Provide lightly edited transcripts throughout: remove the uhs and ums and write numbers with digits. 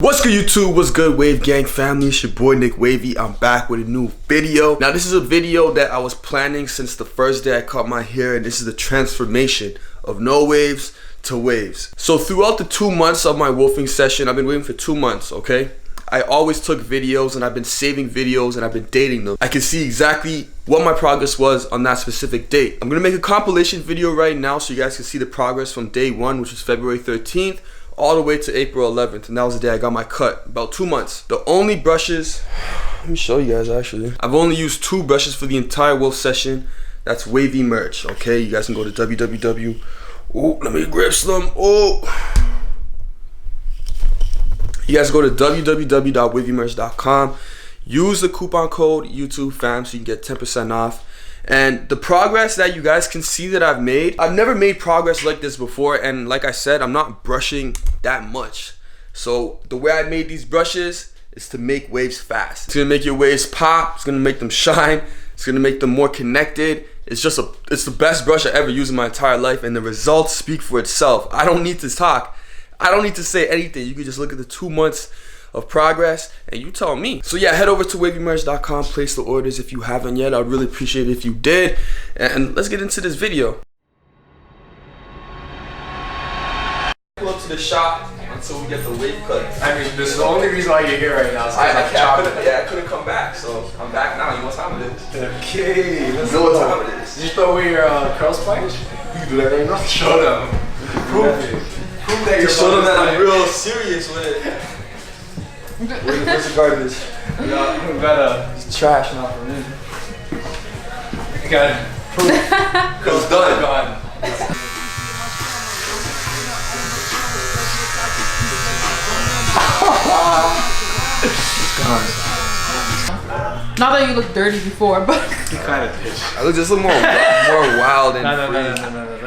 What's good YouTube, what's good Wave Gang family, it's your boy Nick Wavy. I'm back with a new video. Now this is a video that I was planning since the first day I cut my hair, and this is the transformation of no waves to waves. So throughout the 2 months of my wolfing session, I've been waiting for 2 months, okay? I always took videos and I've been saving videos and I've been dating them. I can see exactly what my progress was on that specific date. I'm gonna make a compilation video right now so you guys can see the progress from day 1, which was February 13th. All the way to April 11th, and that was the day I got my cut, about 2 months. The only brushes, let me show you guys actually. I've only used 2 brushes for the entire wolf session. That's Wavy Merch, okay? You guys can go to www. Oh, let me grab some. Oh. You guys go to www.wavymerch.com. Use the coupon code YouTubeFam so you can get 10% off. And the progress that you guys can see that I've made, I've never made progress like this before, and like I said, I'm not brushing that much. So the way I made these brushes is to make waves fast. It's gonna make your waves pop, it's gonna make them shine, it's gonna make them more connected. It's the best brush I ever used in my entire life, and the results speak for itself. I don't need to talk, I don't need to say anything. You can just look at the 2 months of progress and you tell me. So yeah, head over to wavymerch.com, place the orders if you haven't yet. I'd really appreciate it if you did, and let's get into this video. Pull up to the shop until we get the wave cut. I mean, this is the only reason why you're here right now. I couldn't come back, so I'm back now. You know what time it is? Okay, let's know what time it is. Did you throw away your curl sponge? You can do that right now. Show them. Prove that you're show them that I'm real serious with it. Where's the garbage? We got it's trash now for me. You got it. It's done. Gone. It's gone. Not that you look dirty before, but You kind of did. I look just a little more wild and No.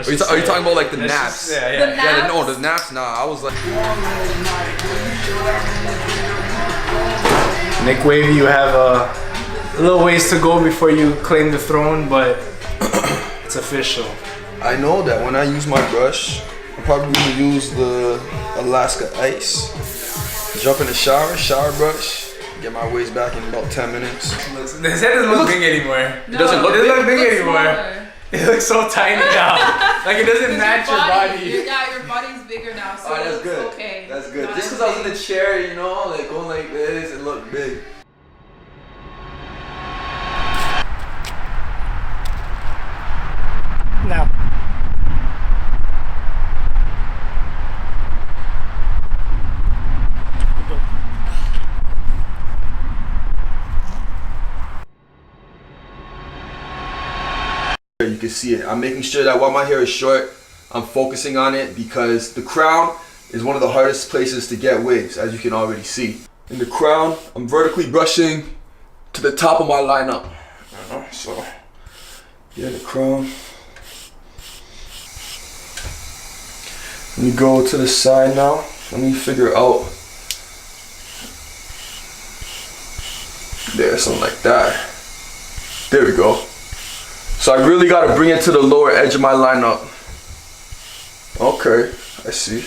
free. Are you talking about like the Let's naps? just- yeah. The Yeah, no, the naps. Nah, I was like. Nick Wavy, you have a little ways to go before you claim the throne, but it's official. I know that when I use my brush, I'm probably gonna use the Alaska Ice. Jump in the shower brush, get my waves back in about 10 minutes. His head doesn't look big anymore. It doesn't look It doesn't look big. big anymore. It looks so tiny now. Like it doesn't match your body. Yeah, your body's bigger now, so Alright, that's it's good. okay. That's good. Not Just as because I was in big. the chair, you know, like going like this, it looked big. No. You can see it. I'm making sure that while my hair is short, I'm focusing on it because the crown is one of the hardest places to get waves, as you can already see. In the crown, I'm vertically brushing to the top of my lineup. So, yeah, the crown. Let me go to the side now. Let me figure out. There, something like that. There we go. So I really gotta bring it to the lower edge of my lineup. Okay, I see.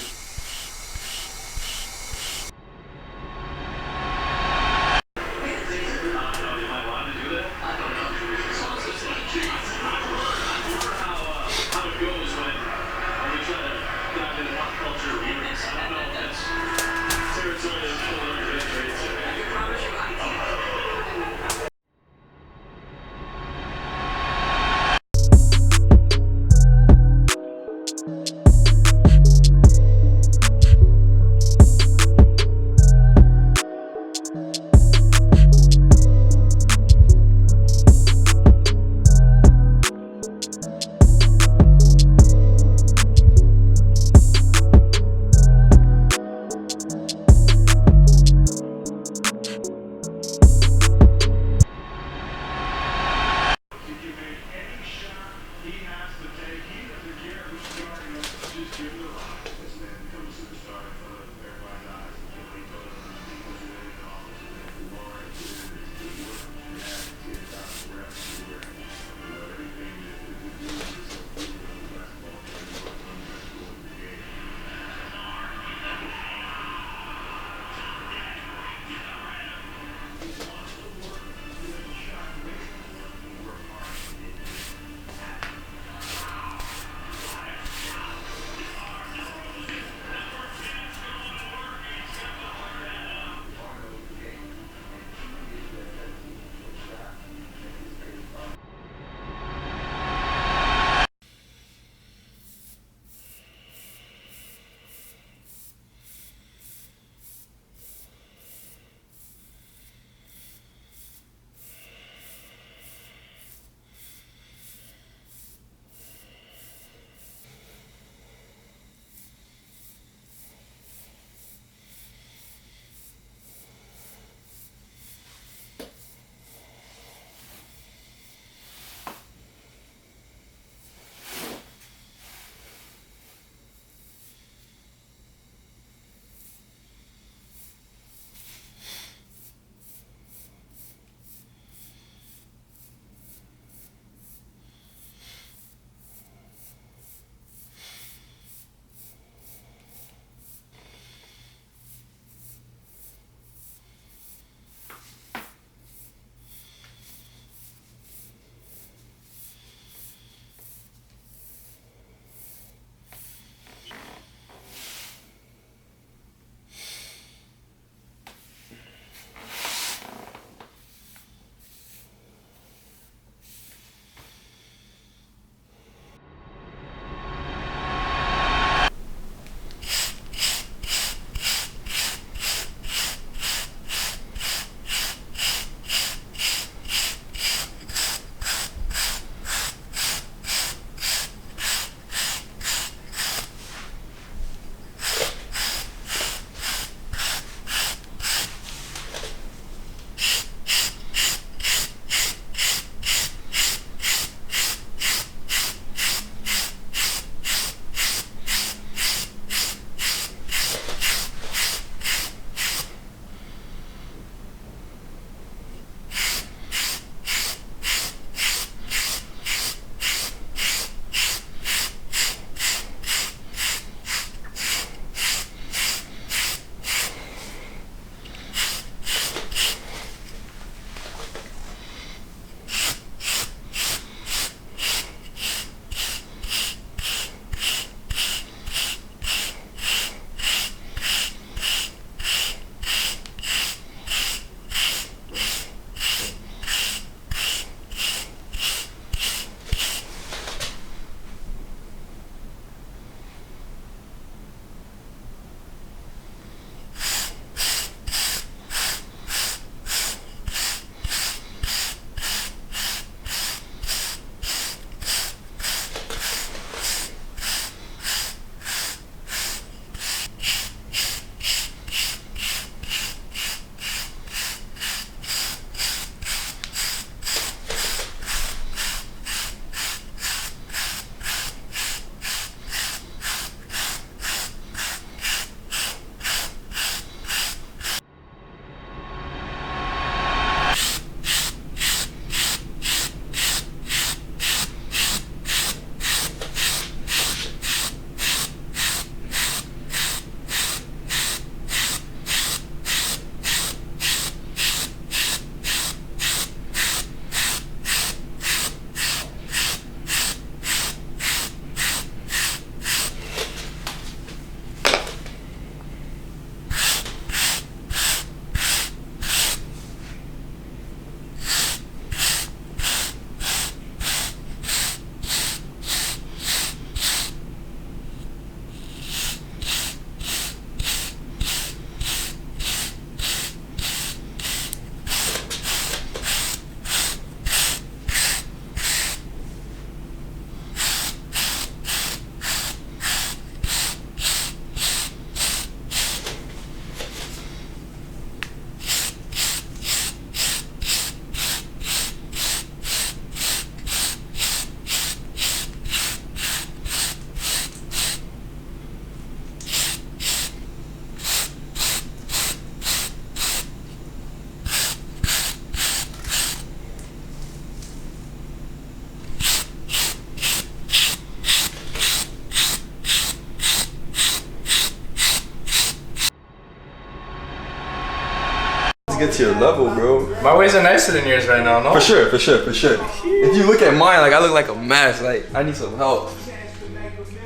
get to your level, bro. My waves are nicer than yours right now, no? For sure. If you look at mine, like I look like a mess. Like I need some help.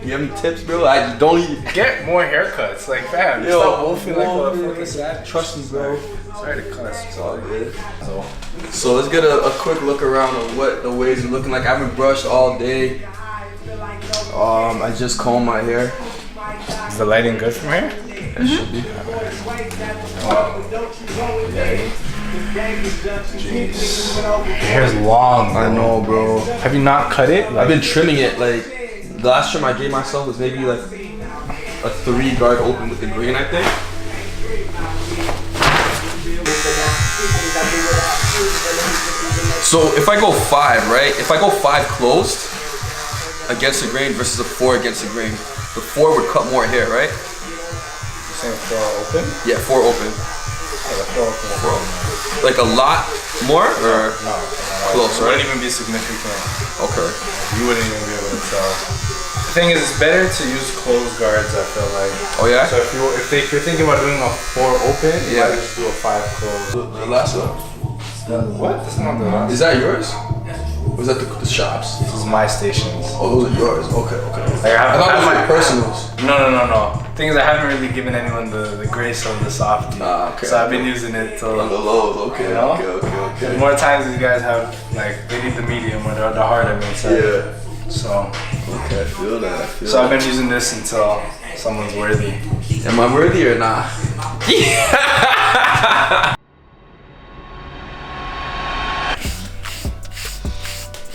You have any tips, bro? I don't even get more haircuts. Like, fam, yo, stop wolfing like a fucking savage. Trust me, bro. Sorry to cuss. It's all good. So let's get a quick look around of what the waves are looking like. I haven't brushed all day. I just combed my hair. Is the lighting good from here? It should be. Jeez. Your hair's long, bro. I know, bro. Have you not cut it? I've been trimming it. Like the last trim I gave myself was maybe like a 3 guard open with the green, I think. So if I go 5, right? If I go 5 closed against the grain versus a 4 against the grain, the 4 would cut more hair, right? You're saying 4 open? Yeah, 4 open. Yeah, 4 open. 4 open. Like a lot more or No. close, It right? wouldn't even be significant. Okay. You wouldn't even be able to tell. The thing is, it's better to use closed guards, I feel like. Oh yeah? So if you're thinking about doing a 4 open, you Yeah. might just do a 5 closed. The last one. What? That's not the last. Is that yours? Or is that the shops? This is my stations. Oh, those are yours. Okay. Like, I thought those were personals. No. Thing is, I haven't really given anyone the grace of the softie. Okay. So I've been using it till On the lows. Okay. You know? Okay. more times these guys have, like, they need the medium or the hard I mean. So, Yeah. so Okay, I feel that. So I've been using this until someone's worthy. Am I worthy or not?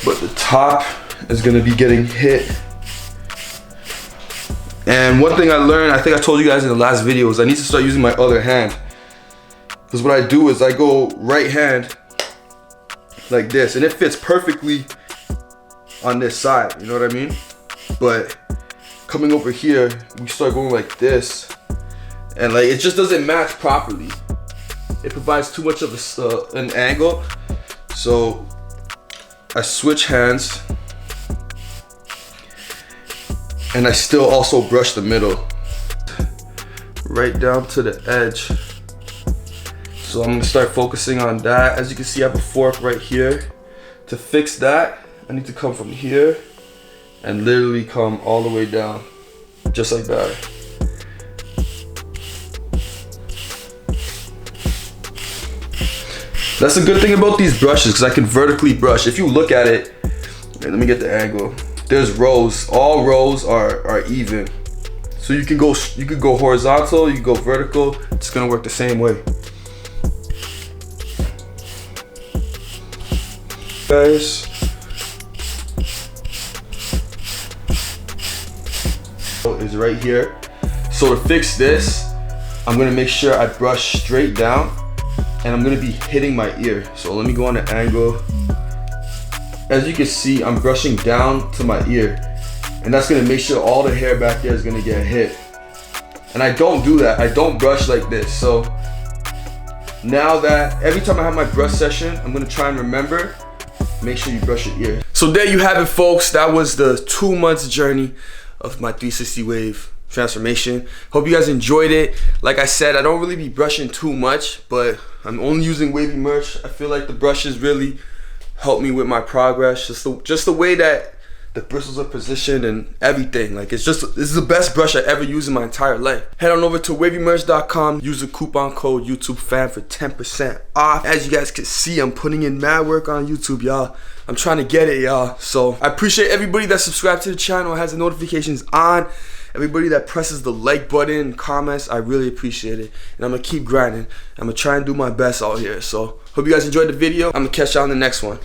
But the top is gonna be getting hit. And one thing I learned, I think I told you guys in the last video, is I need to start using my other hand. Because what I do is I go right hand like this, and it fits perfectly on this side, you know what I mean? But coming over here, we start going like this, and like it just doesn't match properly. It provides too much of an angle, so I switch hands, and I still also brush the middle right down to the edge. So I'm gonna start focusing on that. As you can see, I have a fork right here. To fix that, I need to come from here and literally come all the way down, just like that. That's the good thing about these brushes, because I can vertically brush. If you look at it, let me get the angle. There's rows. All rows are even. So you can go horizontal, you can go vertical. It's gonna work the same way. Guys. Is right here. So to fix this, I'm gonna make sure I brush straight down, and I'm gonna be hitting my ear. So let me go on the angle. As you can see, I'm brushing down to my ear, and that's gonna make sure all the hair back there is gonna get hit. And I don't do that. I don't brush like this. So now that every time I have my brush session, I'm gonna try and remember, make sure you brush your ear. So there you have it, folks. That was the 2 months journey of my 360 wave transformation. Hope you guys enjoyed it. Like I said, I don't really be brushing too much, but I'm only using Wavy Merch. I feel like the brushes really help me with my progress. Just the way that the bristles are positioned and everything. Like this is the best brush I ever used in my entire life. Head on over to wavymerch.com. Use the coupon code YouTubeFam for 10% off. As you guys can see, I'm putting in mad work on YouTube, y'all. I'm trying to get it, y'all. So I appreciate everybody that subscribed to the channel, has the notifications on. Everybody that presses the like button, comments, I really appreciate it. And I'm gonna keep grinding. I'm gonna try and do my best out here. So hope you guys enjoyed the video. I'm gonna catch y'all in the next one.